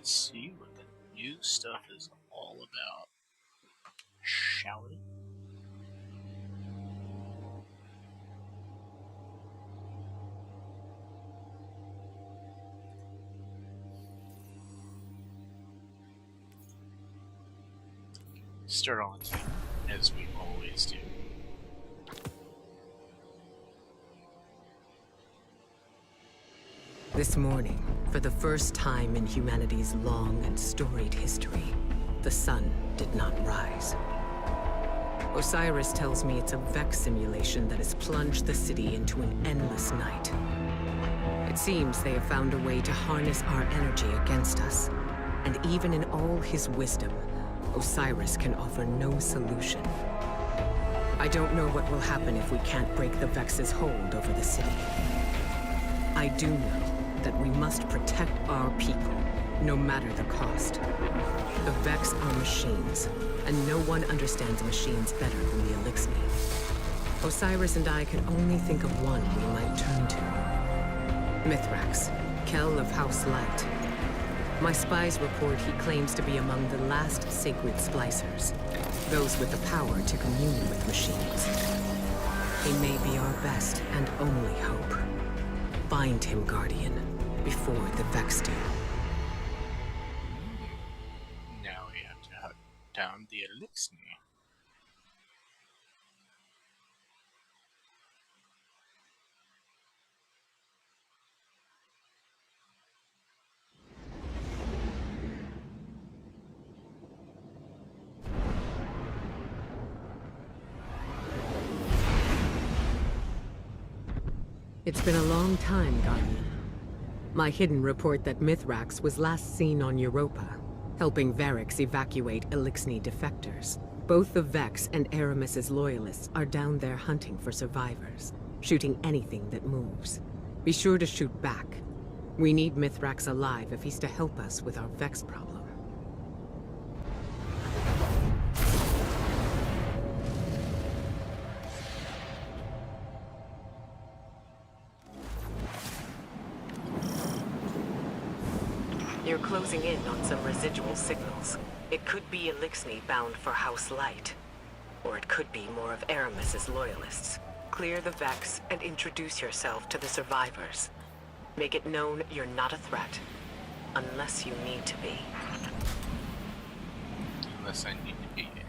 Let's see what the new stuff is all about. Shall we? Start on the team, as we always do. This morning, for the first time in humanity's long and storied history, the sun did not rise. Osiris tells me it's a Vex simulation that has plunged the city into an endless night. It seems they have found a way to harness our energy against us, and even in all his wisdom, Osiris can offer no solution. I don't know what will happen if we can't break the Vex's hold over the city. I do know that we must protect our people, no matter the cost. The Vex are machines, and no one understands machines better than the Eliksni. Osiris and I can only think of one we might turn to. Mithrax, Kell of House Light. My spies report he claims to be among the last sacred splicers, those with the power to commune with machines. He may be our best and only hope. Find him, Guardian, before the Vex do. Now we have to hunt down the Eliksni. It's been a long time, Guardian. My hidden report that Mithrax was last seen on Europa, helping Variks evacuate Eliksni defectors. Both the Vex and Aramis's loyalists are down there hunting for survivors, shooting anything that moves. Be sure to shoot back. We need Mithrax alive if he's to help us with our Vex problem. You're closing in on some residual signals. It could be Eliksni bound for House Light. Or it could be more of Aramis's loyalists. Clear the Vex and introduce yourself to the survivors. Make it known you're not a threat. Unless you need to be. Unless I need to be in here.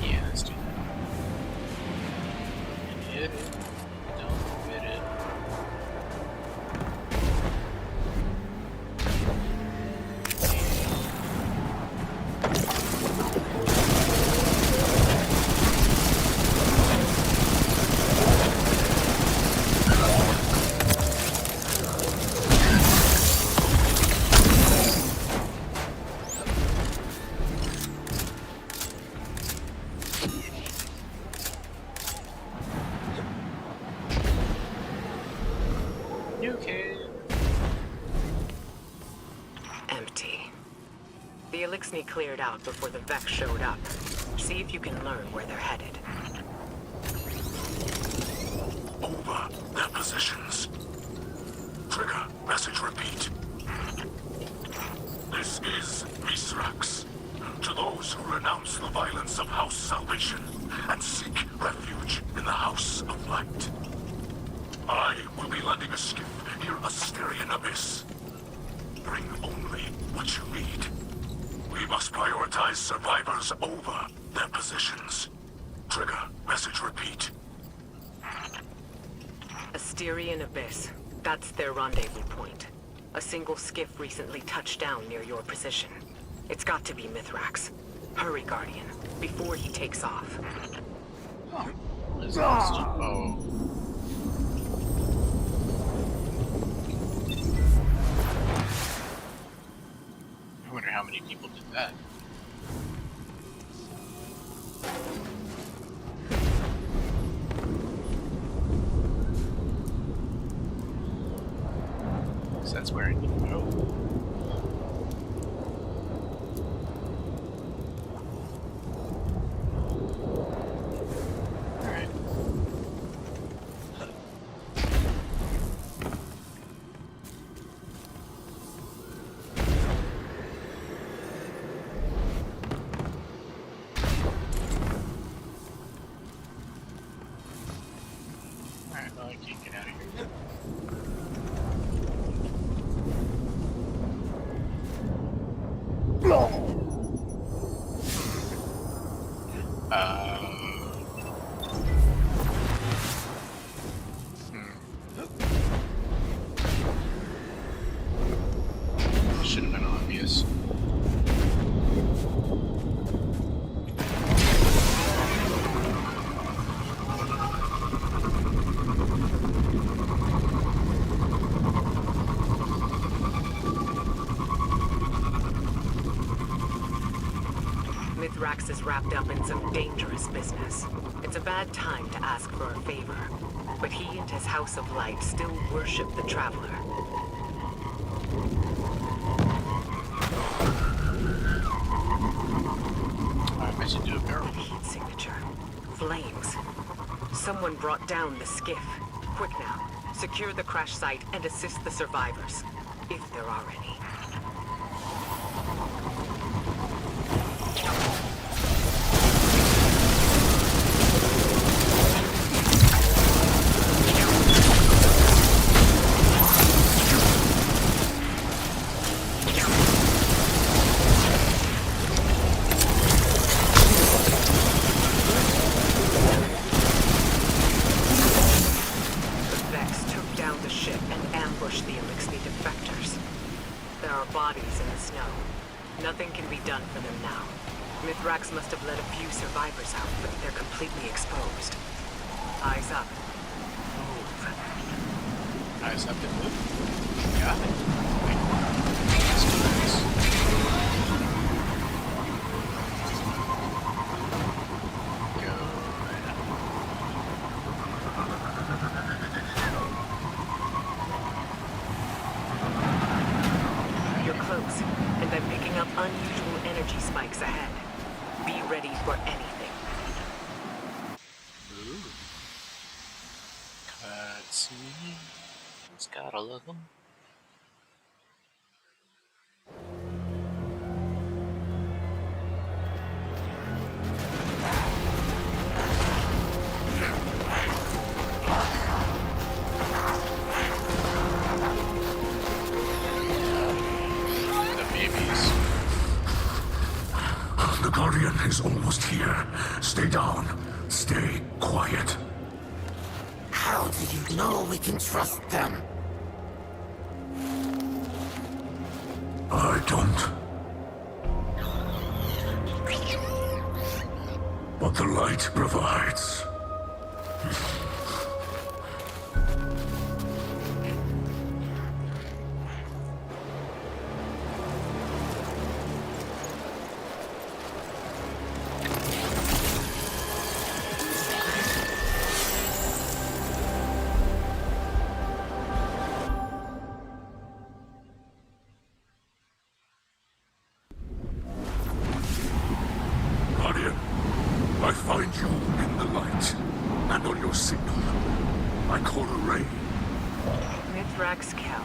Yeah, let's do that. And hit it. Don't hit it. Empty. The Eliksni cleared out before the Vex showed up. See if you can learn where they're headed. Over their positions. Trigger, message repeat. This is Mithrax. To those who renounce the violence of House Salvation and seek refuge in the House of Light. I will be landing a skiff near Asterian Abyss. Bring only what you need. We must prioritize survivors over their positions. Trigger, message repeat. Asterian Abyss. That's their rendezvous point. A single skiff recently touched down near your position. It's got to be Mithrax. Hurry, Guardian, before he takes off. Oh, what is this? Oh. I wonder how many people did that. So that's where I need to go. Should have been obvious. Mithrax is wrapped up in some dangerous business. It's a bad time to ask for a favor, but he and his House of Light still worship the Traveler. I should do a barrel. Heat signature. Flames. Someone brought down the skiff. Quick now. Secure the crash site and assist the survivors, if there are any. Nothing can be done for them now. Mithrax must have let a few survivors out, but they're completely exposed. Eyes up. Move. Eyes up and move. Got it. Let's do this. Go right up. You're close, and I'm picking up unusual energy spikes ahead. Be ready for anything. Ooh. Cutscenes. Gotta love them. The Guardian is almost here. Stay down. Stay quiet. How do you know we can trust them? I don't. But the light provides. I find you in the light, and on your signal, I call a ray. Mithrax Kell,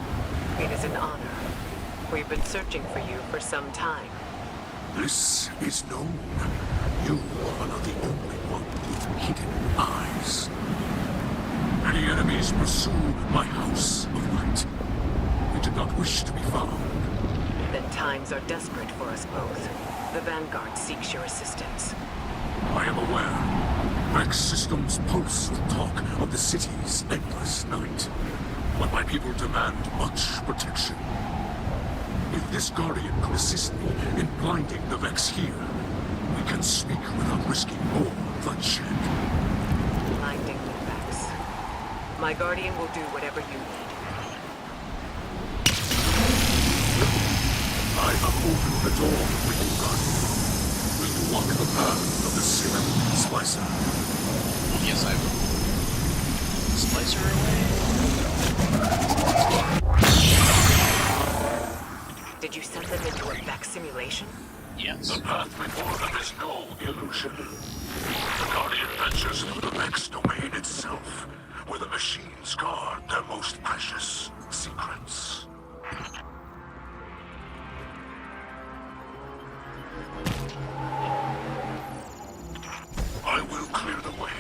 it is an honor. We've been searching for you for some time. This is known. You are not the only one with hidden eyes. Many enemies pursue my House of Light. We do not wish to be found. Then times are desperate for us both. The Vanguard seeks your assistance. I am aware. Vex systems pulse the talk of the city's endless night. But my people demand much protection. If this Guardian could assist me in blinding the Vex here, we can speak without risking more bloodshed. Blinding the Vex. My Guardian will do whatever you need. I have opened the door for you, Guardian. Will you walk the path of the Serum Splicer? Yes, I will. Splicer away. Did you send them into a Vex simulation? Yes. The path before them is no illusion. The Guardian ventures through the Vex domain itself, where the machines guard their most precious secrets. I will clear the way.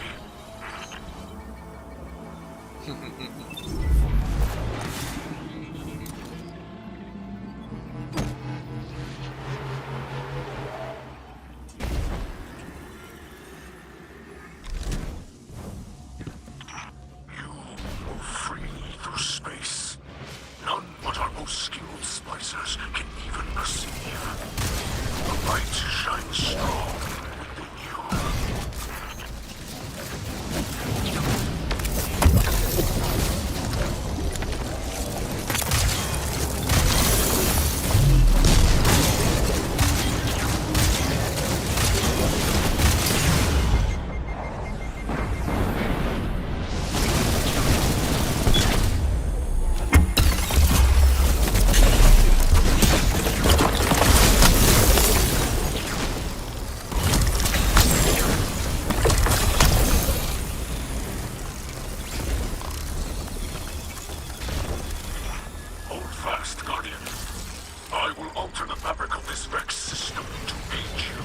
will alter the fabric of this Vex system to aid you.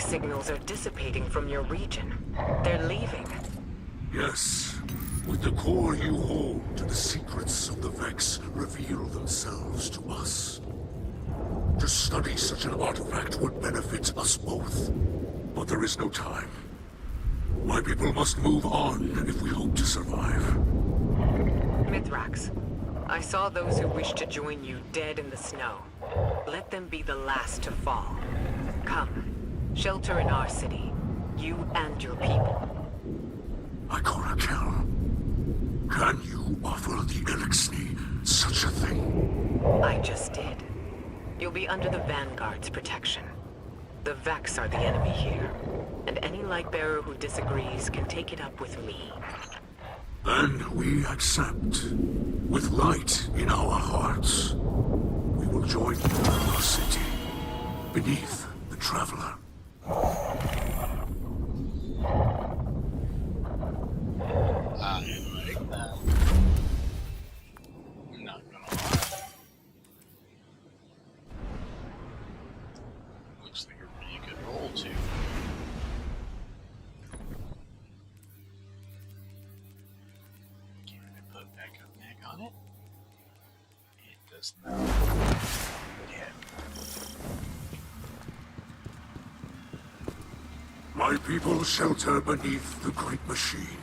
signals are dissipating from your region. They're leaving. Yes. With the core you hold, the secrets of the Vex reveal themselves to us. To study such an artifact would benefit us both. But there is no time. My people must move on if we hope to survive. Mithrax, I saw those who wished to join you dead in the snow. Let them be the last to fall. Come, shelter in our city. You and your people. Ikora Kell, can you offer the Elixni such a thing? I just did. You'll be under the Vanguard's protection. The Vex are the enemy here, and any Lightbearer who disagrees can take it up with me. Then we accept. With light in our hearts, we will join you in our city, beneath the Traveler. I like that. I'm not gonna lie. Looks like a really good roll, too. Can I put backup mag on it? It does not. Yeah. My people shelter beneath the great machine.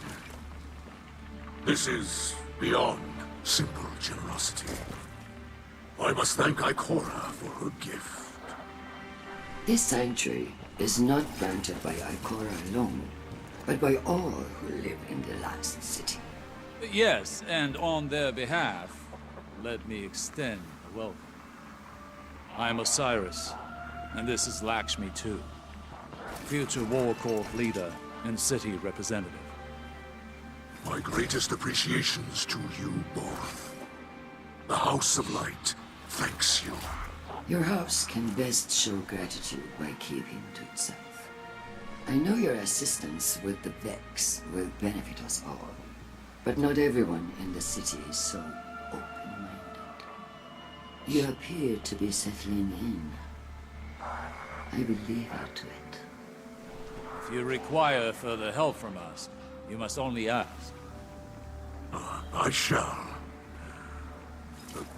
This is beyond simple generosity. I must thank Ikora for her gift. This sanctuary is not granted by Ikora alone, but by all who live in the last city. Yes, and on their behalf, let me extend a welcome. I'm Osiris, and this is Lakshmi too, future War Court leader and city representative. My greatest appreciations to you both. The House of Light thanks you. Your house can best show gratitude by keeping to itself. I know your assistance with the Vex will benefit us all, but not everyone in the city is so open-minded. You appear to be settling in. I will leave you to it. If you require further help from us, you must only ask. I shall.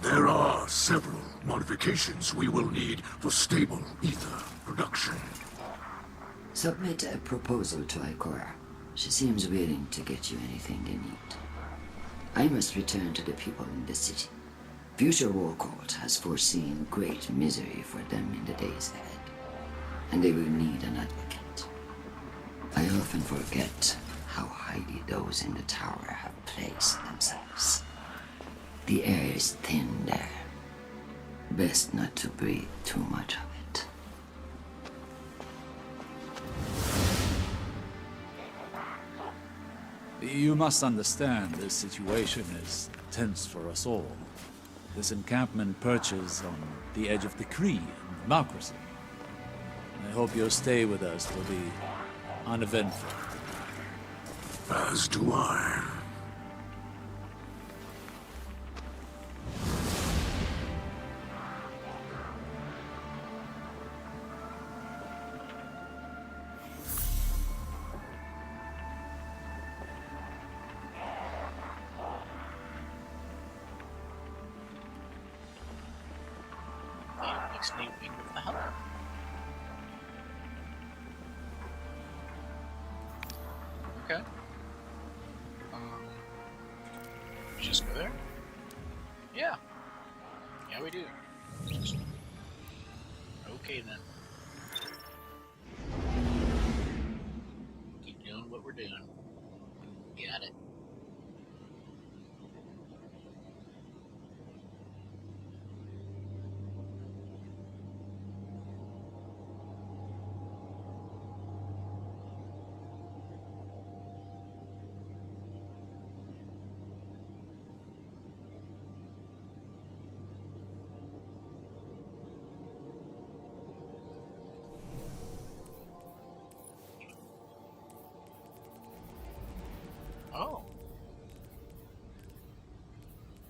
There are several modifications we will need for stable ether production. Submit a proposal to Ikora. She seems willing to get you anything they need. I must return to the people in the city. Future War Court has foreseen great misery for them in the days ahead, and they will need an advocate. I often forget how highly those in the tower have placed themselves. The air is thin there. Best not to breathe too much of it. You must understand this situation is tense for us all. This encampment perches on the edge of the Kree and democracy. I hope your stay with us will be uneventful. As do I. Next new wing of the Hunter. Okay. We just go there? Yeah. Yeah, we do. Okay then. Keep doing what we're doing. Got it. Oh.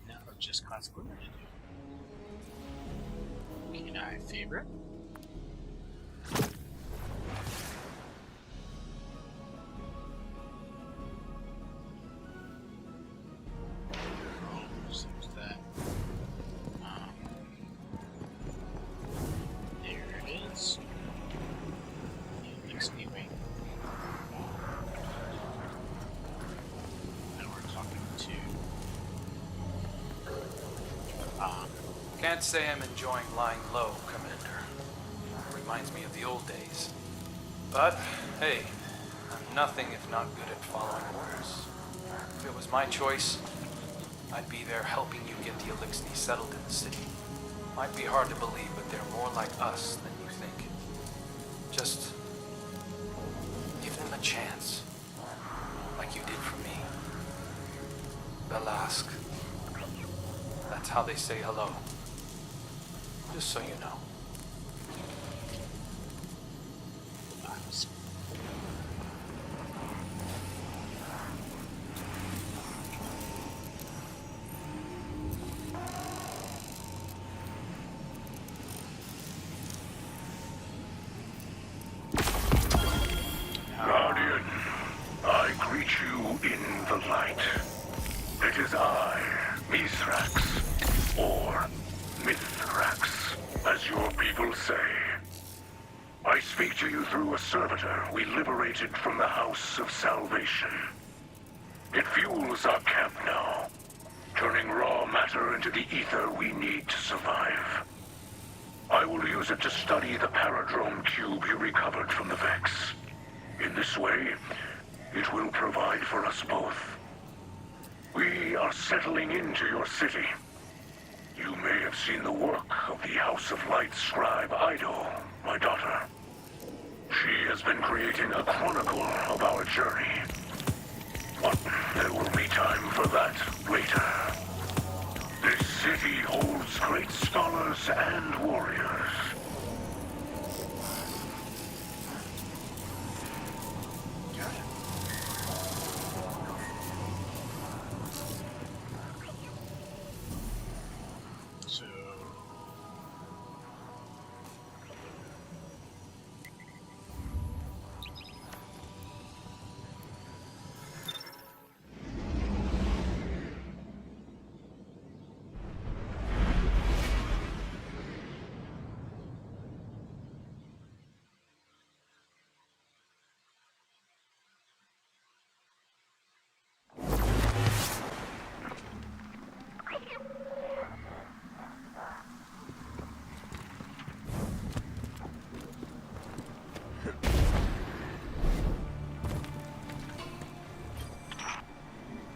Now just consequently do. Can I favorite? Can't say I'm enjoying lying low, Commander. Reminds me of the old days. But, hey, I'm nothing if not good at following orders. If it was my choice, I'd be there helping you get the Eliksni settled in the city. Might be hard to believe, but they're more like us than you think. Just give them a chance, like you did for me. Belask. That's how they say hello. Just so you know. Guardian, I greet you in the light. It is I, Mithrax, or Mithrax, as your people say. I speak to you through a servitor we liberated from the House of Salvation. It fuels our camp now, turning raw matter into the ether we need to survive. I will use it to study the Paradrome cube you recovered from the Vex. In this way, it will provide for us both. We are settling into your city. You may have seen the work of the House of Light scribe Ido, my daughter. She has been creating a chronicle of our journey. But there will be time for that later. This city holds great scholars and warriors. So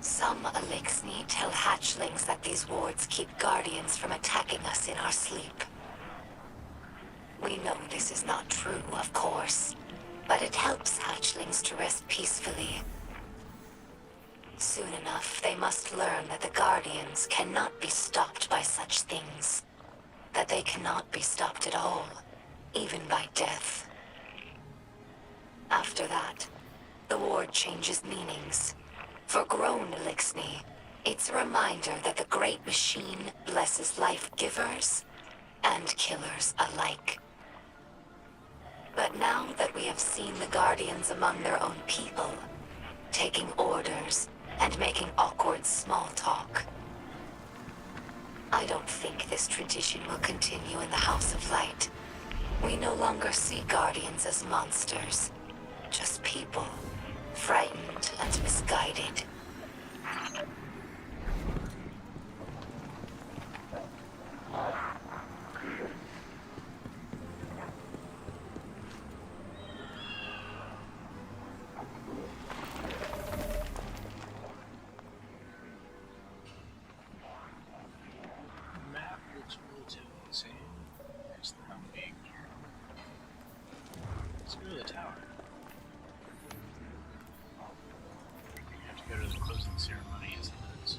Some Eliksni tell hatchlings that these wards keep guardians from attacking us in our sleep. We know this is not true, of course, but it helps hatchlings to rest peacefully. Soon enough, they must learn that the guardians cannot be stopped by such things. That they cannot be stopped at all, even by death. After that, the ward changes meanings. For grown Eliksni, it's a reminder that the Great Machine blesses life givers and killers alike. But now that we have seen the Guardians among their own people, taking orders and making awkward small talk, I don't think this tradition will continue in the House of Light. We no longer see Guardians as monsters, just people. Frightened and misguided. map looks relatively the same. There's the big. Let's go to the tower. You have to go to the closing ceremony, isn't it?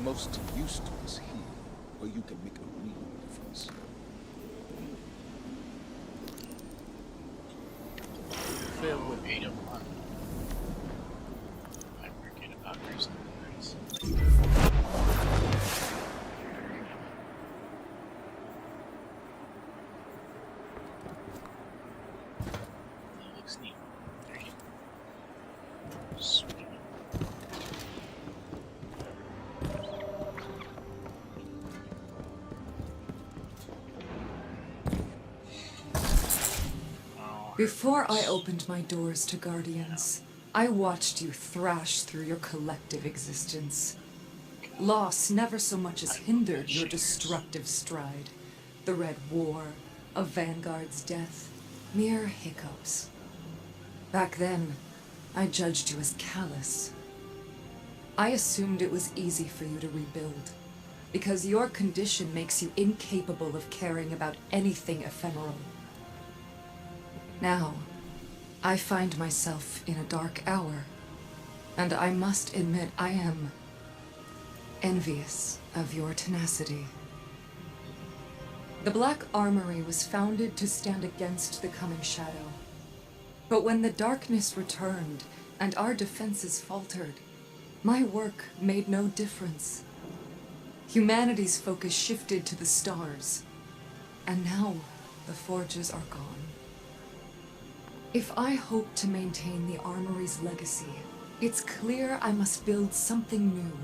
most used to is here, where you can make a real difference. Fail with 8 of 1. I forget about reasonableness. That looks neat. There you go. Sweet. Before I opened my doors to Guardians, I watched you thrash through your collective existence. Loss never so much as hindered your destructive stride. The Red War, a Vanguard's death, mere hiccups. Back then, I judged you as callous. I assumed it was easy for you to rebuild, because your condition makes you incapable of caring about anything ephemeral. Now, I find myself in a dark hour, and I must admit I am envious of your tenacity. The Black Armory was founded to stand against the coming shadow. But when the darkness returned and our defenses faltered, my work made no difference. Humanity's focus shifted to the stars, and now the forges are gone. If I hope to maintain the Armory's legacy, it's clear I must build something new.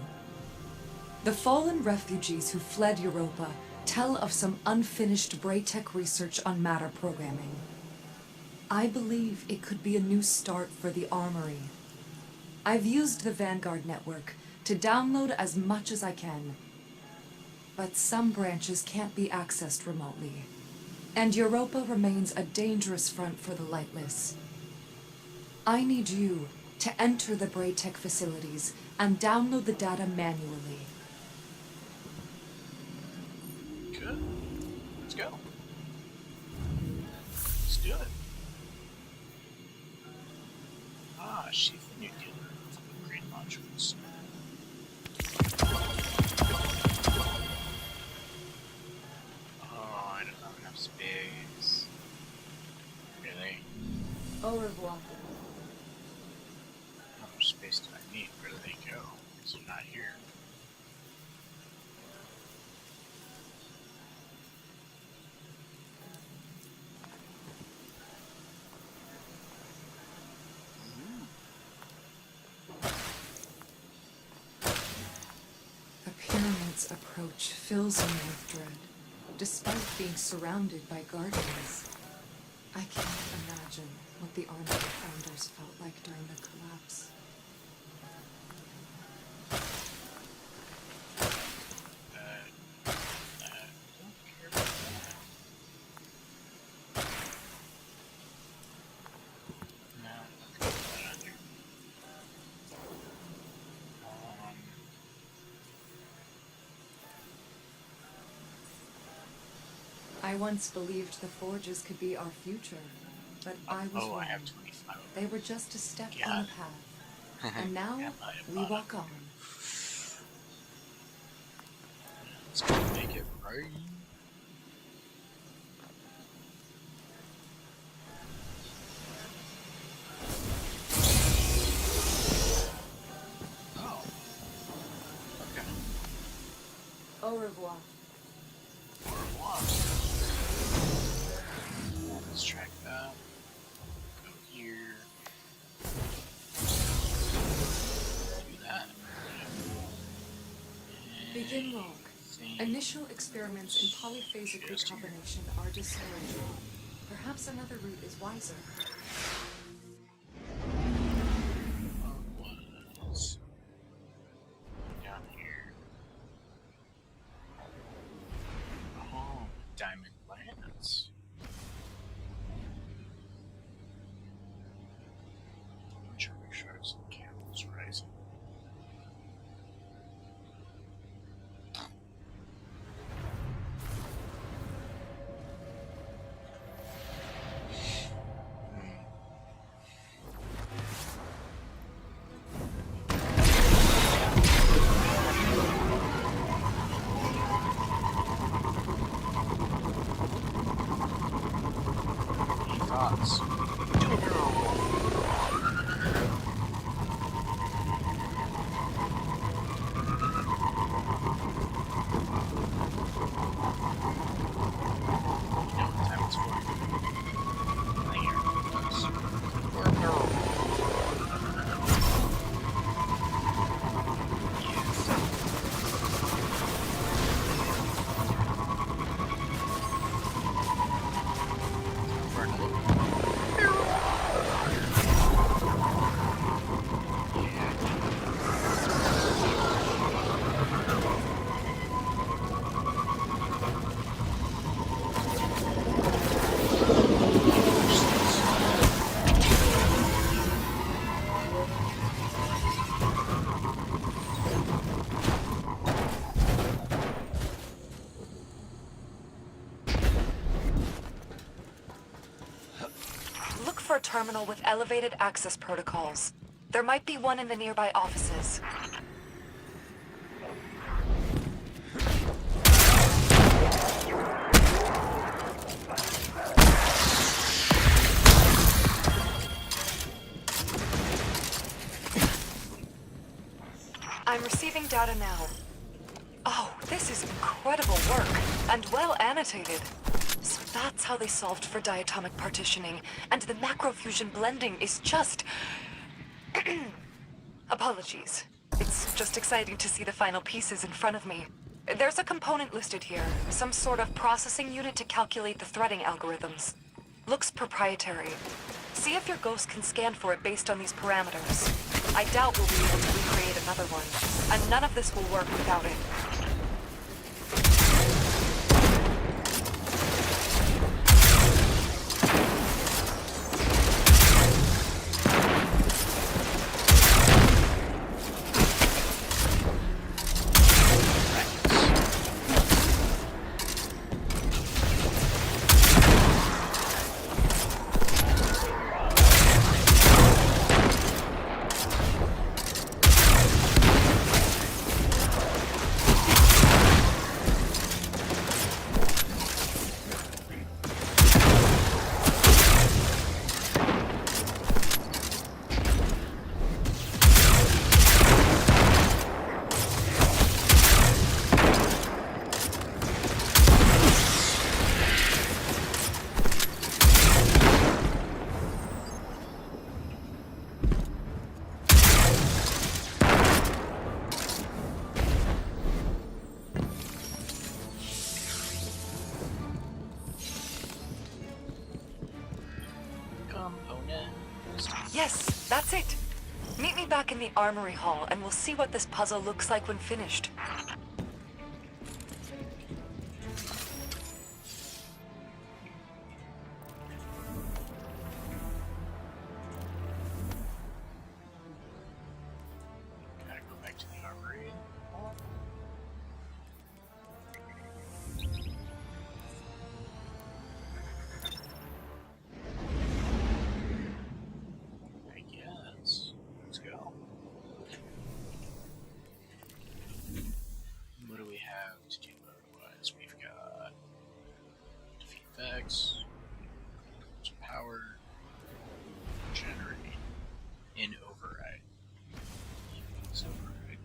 The fallen refugees who fled Europa tell of some unfinished Braytech research on matter programming. I believe it could be a new start for the Armory. I've used the Vanguard network to download as much as I can, but some branches can't be accessed remotely. And Europa remains a dangerous front for the Lightless. I need you to enter the Braytech facilities and download the data manually. Good. Let's go. Let's do it. Ah, she's the new dealer of upgrade modules. Oh, I don't have enough space. Really? Au revoir. How much space do I need? Where do they go? Because they're not here. The pyramid's approach fills me with dread, despite being surrounded by guardians. I can't imagine what the Armory founders felt like during the collapse. Don't care about that. No, I'm not gonna put that on there. I once believed the forges could be our future, but I was wrong. I have 25. They were just a step Yeah. on the path. And now, Yeah, I have we bought walk it. on. Let's go make it right. Oh. Okay. Au revoir. Au revoir. Let's track that. Go here. Do that. Begin log. Anything Initial experiments in polyphasic recombination are discouraging. Perhaps another route is wiser. was down here. Oh, diamond lands. Mature shards and camels rising. for a terminal with elevated access protocols. There might be one in the nearby offices. I'm receiving data now. Oh, this is incredible work, and well annotated. So that's how they solved for diatomic partitioning, and the macrofusion blending is just... Apologies. It's just exciting to see the final pieces in front of me. There's a component listed here, some sort of processing unit to calculate the threading algorithms. Looks proprietary. See if your ghost can scan for it based on these parameters. I doubt we'll be able to recreate another one, and none of this will work without it. Yes, that's it. Meet me back in the armory hall, and we'll see what this puzzle looks like when finished. Gotta go back to the armory. I guess. Let's go. What do we have to do otherwise? We've got defeat Vex, some power, generate, and override. Use override.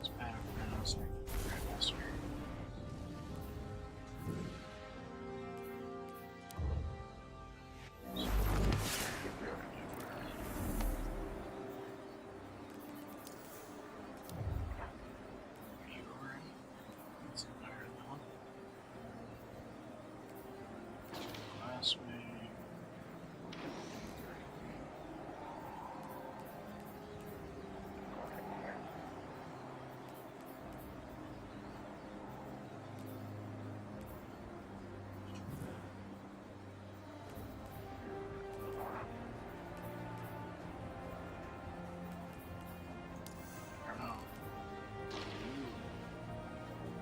It's battle rounds, Grandmaster.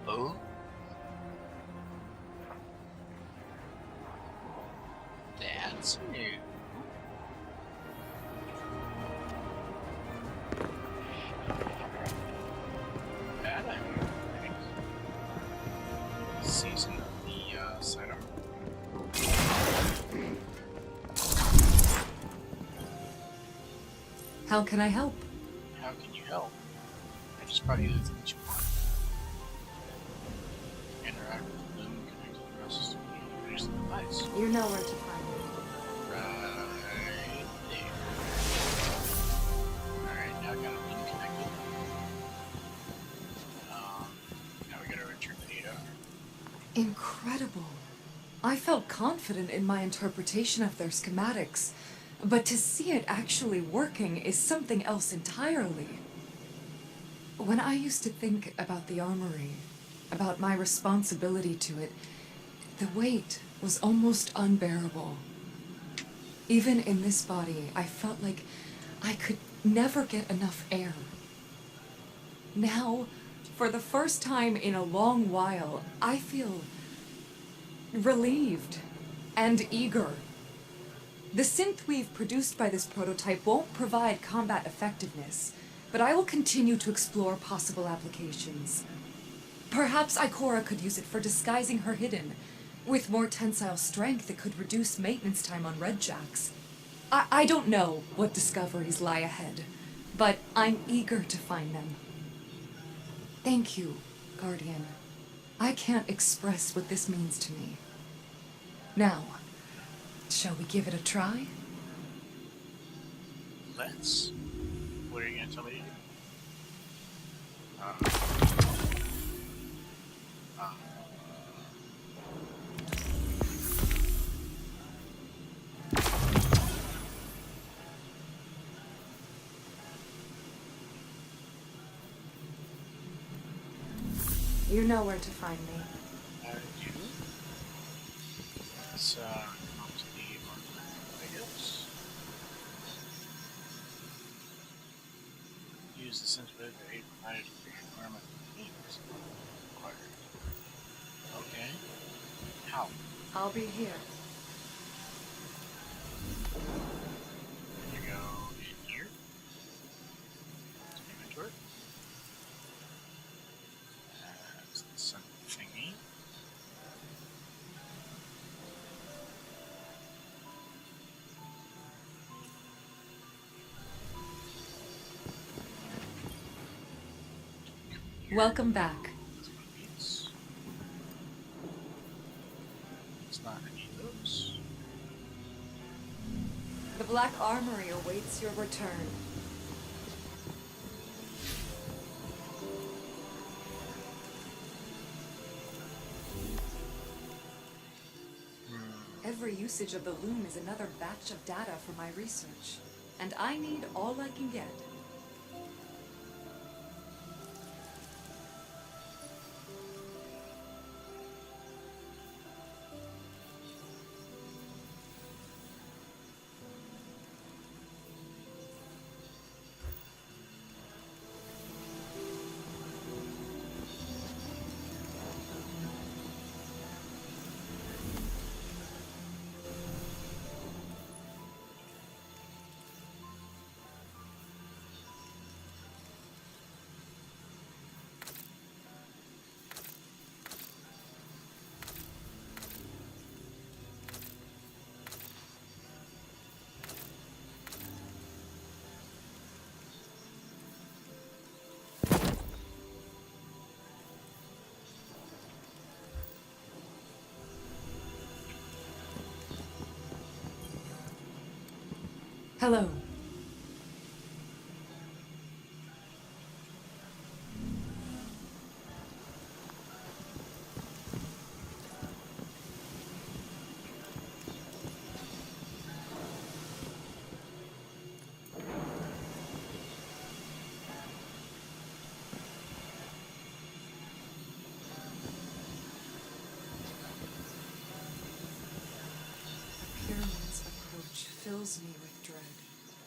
Oh? That's new. That I think. Season of the sidearm. How can I help? How can you help? I just brought you the things you want. Interact with the loom, connect to the rest of the finish the device. You know where to find me. Right there. Alright, now I got a loom connected. Now we gotta return the data. Incredible. I felt confident in my interpretation of their schematics, but to see it actually working is something else entirely. When I used to think about the armory, about my responsibility to it, the weight was almost unbearable. Even in this body, I felt like I could never get enough air. Now, for the first time in a long while, I feel relieved. and eager. The synthweave produced by this prototype won't provide combat effectiveness, but I will continue to explore possible applications. Perhaps Ikora could use it for disguising her hidden. With more tensile strength, it could reduce maintenance time on Redjacks. I don't know what discoveries lie ahead, but I'm eager to find them. Thank you, Guardian. I can't express what this means to me. Now, shall we give it a try? Let's. What are you gonna tell me to do? You know where to find me. I do. Let's come up to the marker, I guess. Use the sensitive to aid provided for your environment needs. Required. Okay. How? I'll be here. You go in here. To inventory. That's the sun thingy. Welcome back. It's not any of those. The Black Armory awaits your return. Every usage of the loom is another batch of data for my research, and I need all I can get. Hello. The pyramid's approach fills me with dread.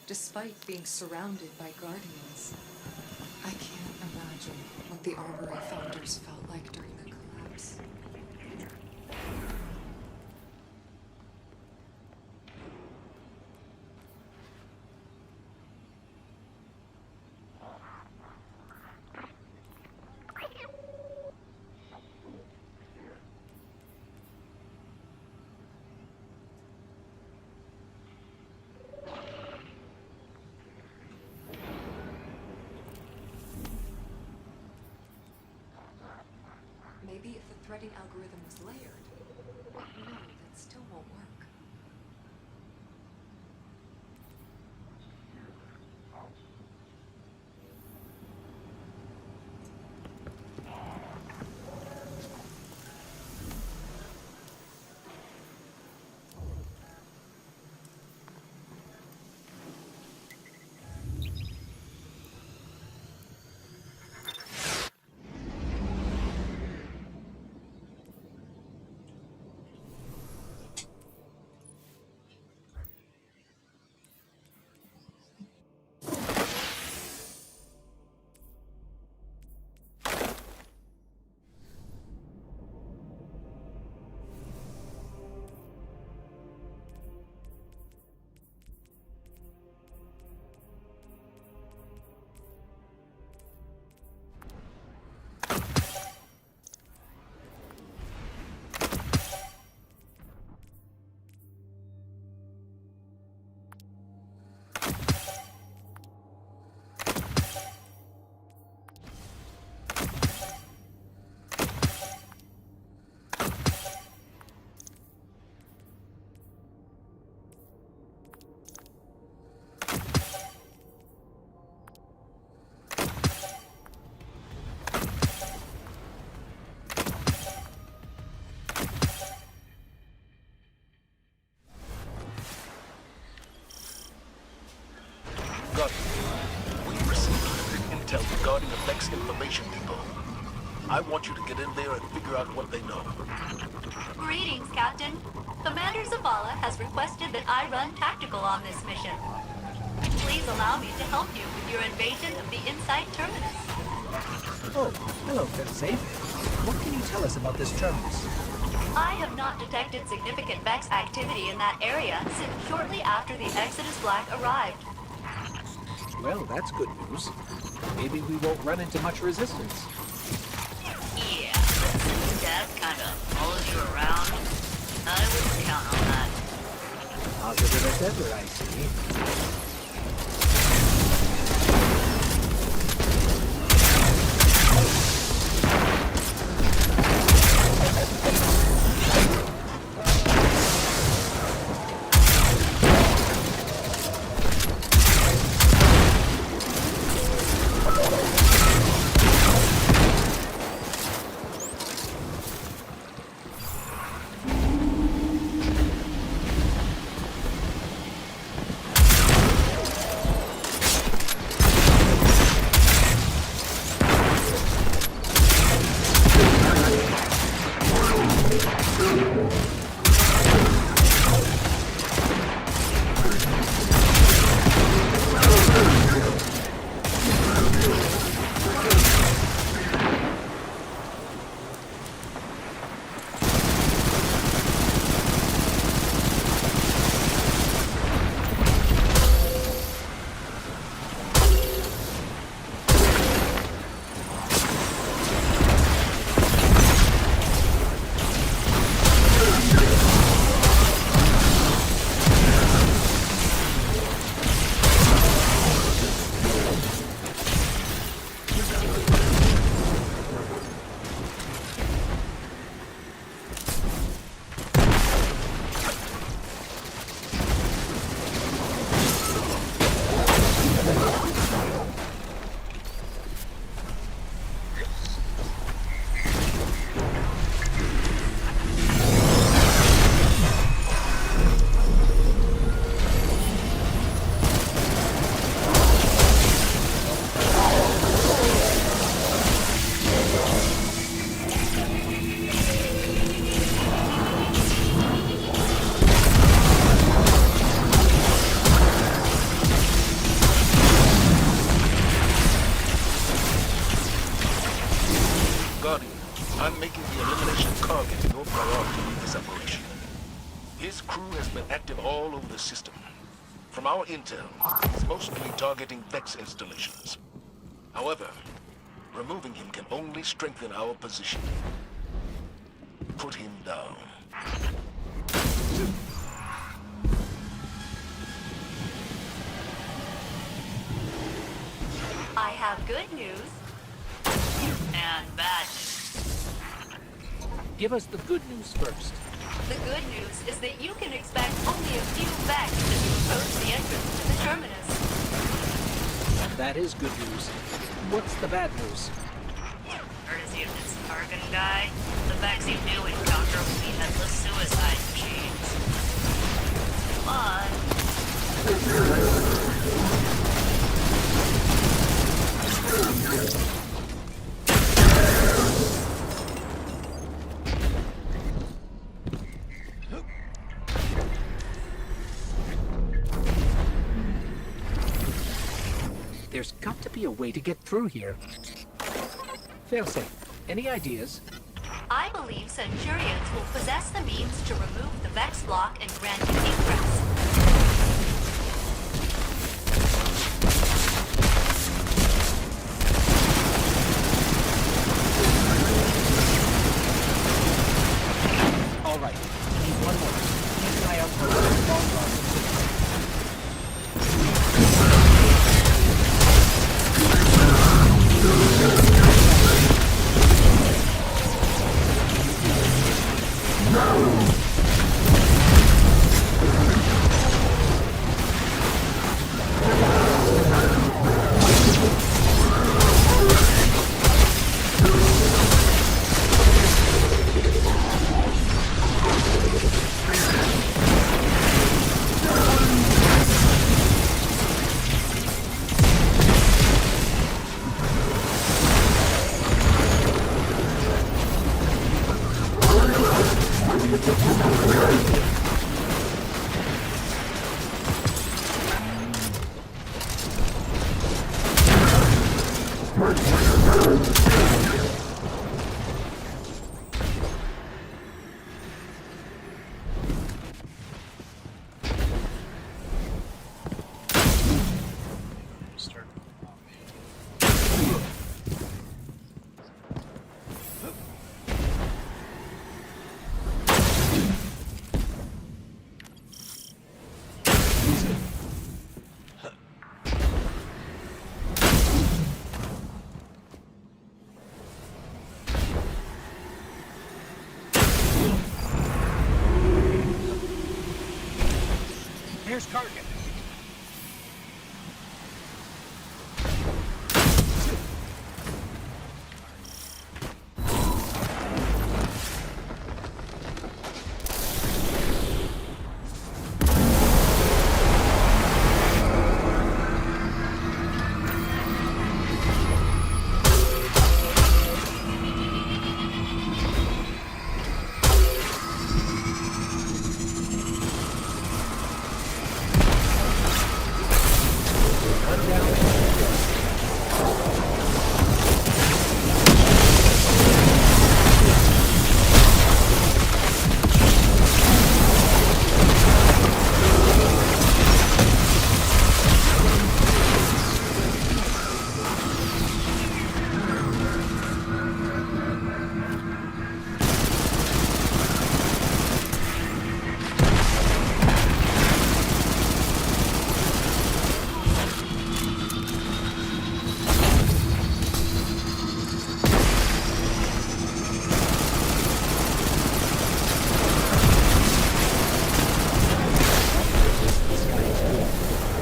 Despite being surrounded by guardians, I can't imagine what the Armory founders felt like during the collapse. Maybe if the threading algorithm was layered. No, that still won't work. there and figure out what they know. Greetings, Captain. Commander Zavala has requested that I run tactical on this mission. Please allow me to help you with your invasion of the Insight Terminus. Oh, hello, Failsafe. What can you tell us about this terminus? I have not detected significant Vex activity in that area since shortly after the Exodus Black arrived. Well, that's good news. Maybe we won't run into much resistance. Yeah, but since Death kind of follows you around, I wouldn't count on that. Positive as ever, I see. I'm making the elimination of Kargan your priority in this operation. His crew has been active all over the system. From our intel, he's mostly targeting Vex installations. However, removing him can only strengthen our position. Put him down. I have good news and bad news. Give us the good news first. The good news is that you can expect only a few Vex as you approach the entrance to the terminus. That is good news. What's the bad news? Courtesy of this Kargan guy, the Vex you do encounter will be headless suicide machines. There's got to be a way to get through here. Failsafe, any ideas? I believe Centurions will possess the means to remove the Vex block and grant you egress. All right. One more. Keep an eye out for a long run. Start. Here's Kargan.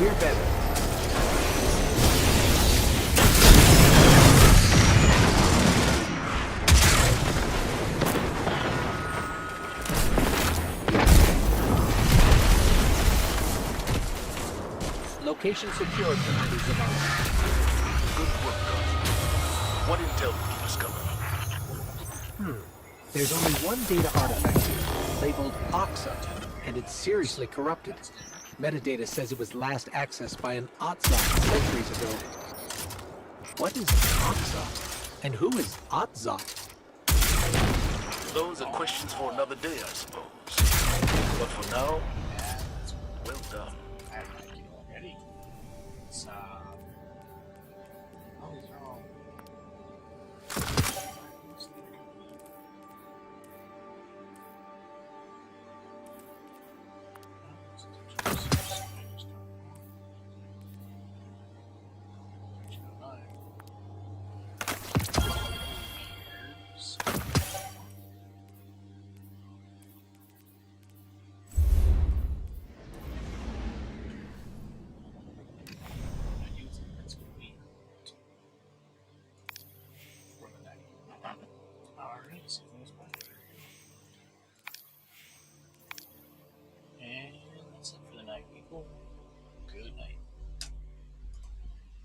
We're better. Location secured, Commander Zavala. Good work, Guardian. What intel did you discover? There's only one data artifact here, labeled Oxa, and it's seriously corrupted. Metadata says it was last accessed by an Otzot centuries ago. What is Oxa? And who is Otzot? Those are questions for another day, I suppose. But for now, well done.